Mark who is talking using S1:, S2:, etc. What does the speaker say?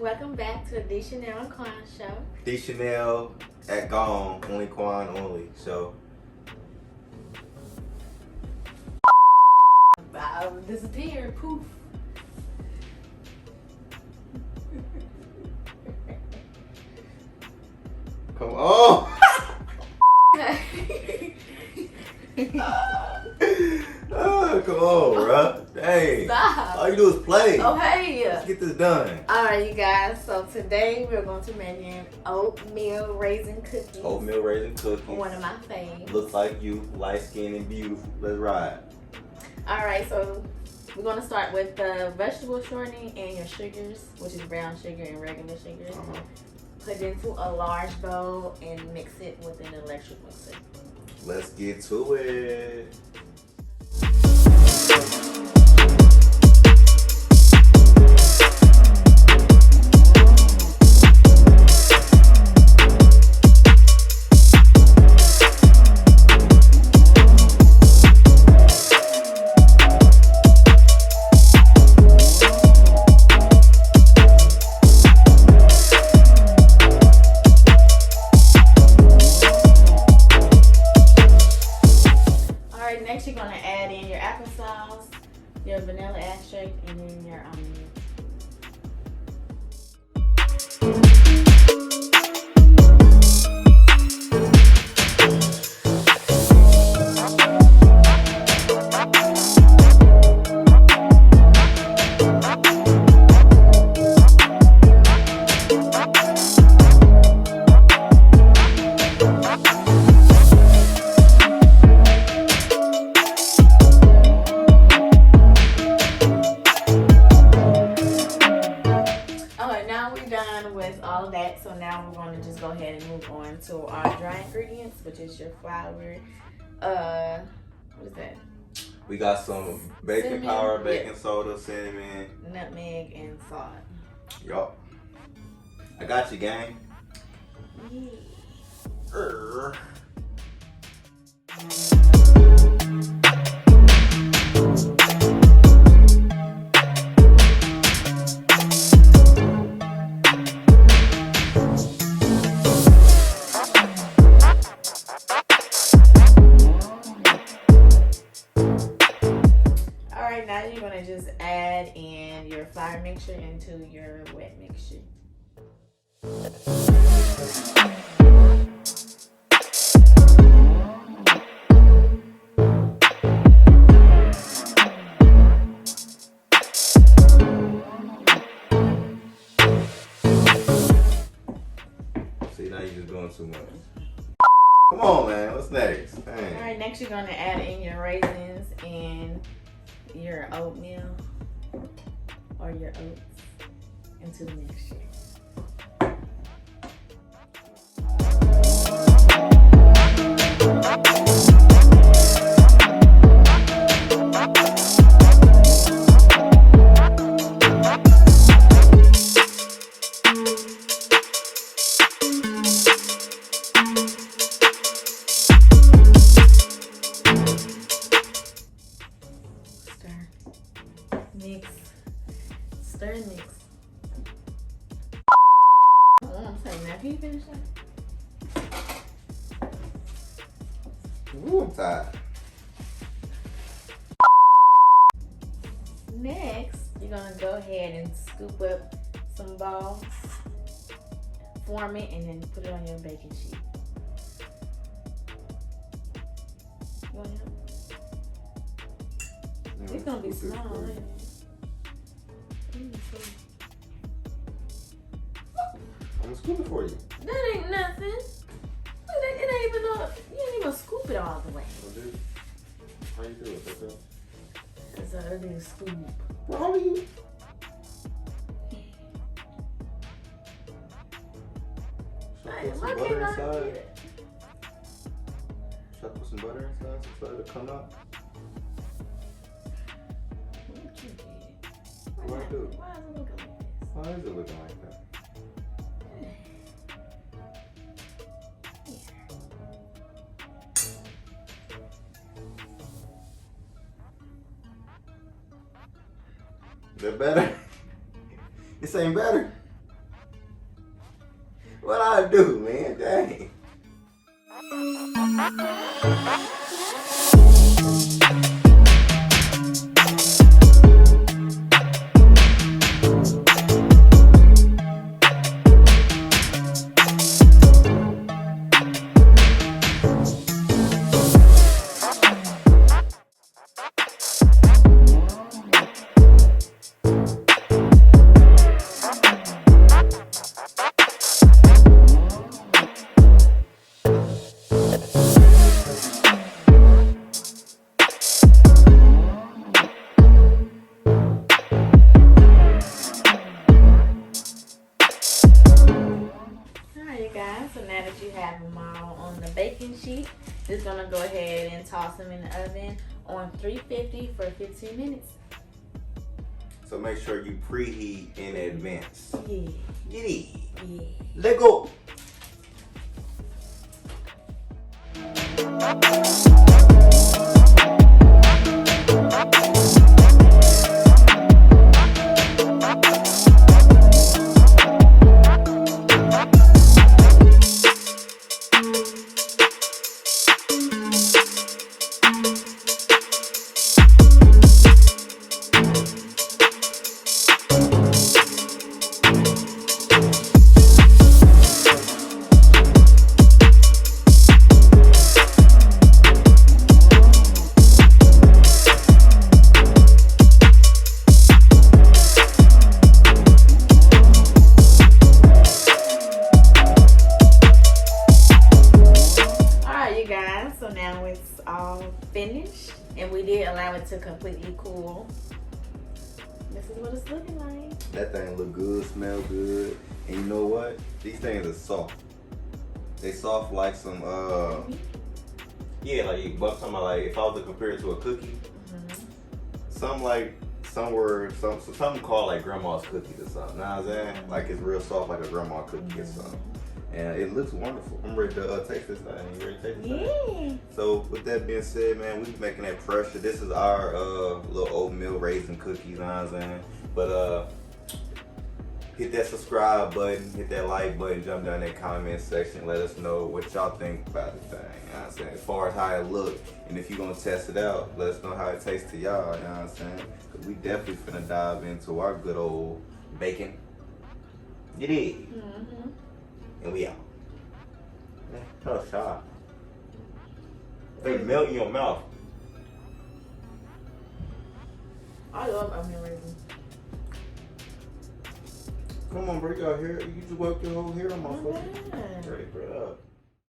S1: Welcome back to the D.Chanel and Quan show.
S2: D.Chanel at gone, only Quan only. So
S1: Disappeared, poof.
S2: come on. Oh, come on, bruh. Dang.
S1: Stop.
S2: All you do is play.
S1: Oh, hey.
S2: Let's get this done.
S1: Alright, you guys. So today we're going to be making oatmeal raisin cookies.
S2: Oatmeal raisin cookies.
S1: One of my faves.
S2: Looks like you, light skinned and beautiful. Let's ride.
S1: Alright, so we're going to start with the vegetable shortening and your sugars, which is brown sugar and regular sugars. Put it into a large bowl and mix it with an electric mixer.
S2: Let's get to it.
S1: Next, you're going to add in your applesauce, your vanilla extract, and then your almond. With all of that, so now we're going to just go ahead and move on to our dry ingredients, which is your flour. What is that?
S2: We got some baking
S1: cinnamon,
S2: powder, baking soda, cinnamon,
S1: nutmeg, and salt.
S2: Yup. I got you, gang.
S1: Yeah. Now you're going to just add in your flour mixture into your wet mixture.
S2: See, now you're just doing too much. Come on, man. What's next? Dang.
S1: Alright, next you're going to add in your raisins and your oatmeal or your oats into the mixture. Mix. Stir and mix. I'm saying now, can you finish that?
S2: Ooh, I'm tired.
S1: Next, you're gonna go ahead and scoop up some balls, form it, and then put it on your baking sheet. You want to help? It's gonna be small, ain't it?
S2: I'm scooping for you.
S1: That ain't nothing. It ain't even you ain't even scoop it all the way.
S2: Oh, dude. How you do it, okay?
S1: That's a big scoop.
S2: Well, how do you? Should I put some butter inside? Should I put some butter inside so it'll come out?
S1: What you did?
S2: What I do?
S1: Why is it looking like this?
S2: Why is it looking like that? Is that better? This ain't better. What I do, man? Dang.
S1: So now that you have them all on the baking sheet, just gonna go ahead and toss them in the oven on 350 for 15 minutes.
S2: So make sure you preheat in advance.
S1: Yeah.
S2: Get it.
S1: Yeah.
S2: Let go.
S1: So now it's all finished, and we did allow it to completely cool. This is what it's looking like.
S2: That thing look good, smell good, and you know what? These things are soft. They soft like some yeah, like but I'm talking about like if I was to compare it to a cookie, something like something called like grandma's cookies or something. Know what I'm saying? Like it's real soft like a grandma cookie or something. And it looks wonderful. I'm ready to taste this thing. You ready to taste this thing? So with that being said, man, we be making that pressure. This is our little oatmeal raisin cookies, you know what I'm saying? But hit that subscribe button, hit that like button, jump down in that comment section, let us know what y'all think about the thing, you know what I'm saying? As far as how it look, and if you're gonna test it out, let us know how it tastes to y'all, you know what I'm saying? Cause we definitely finna dive into our good old bacon. You dig? And we out. Oh, shy. They melt in your mouth.
S1: I love oatmeal raisin.
S2: Come on, bro, you got hair. You just work your whole hair on my phone. Ready, bro.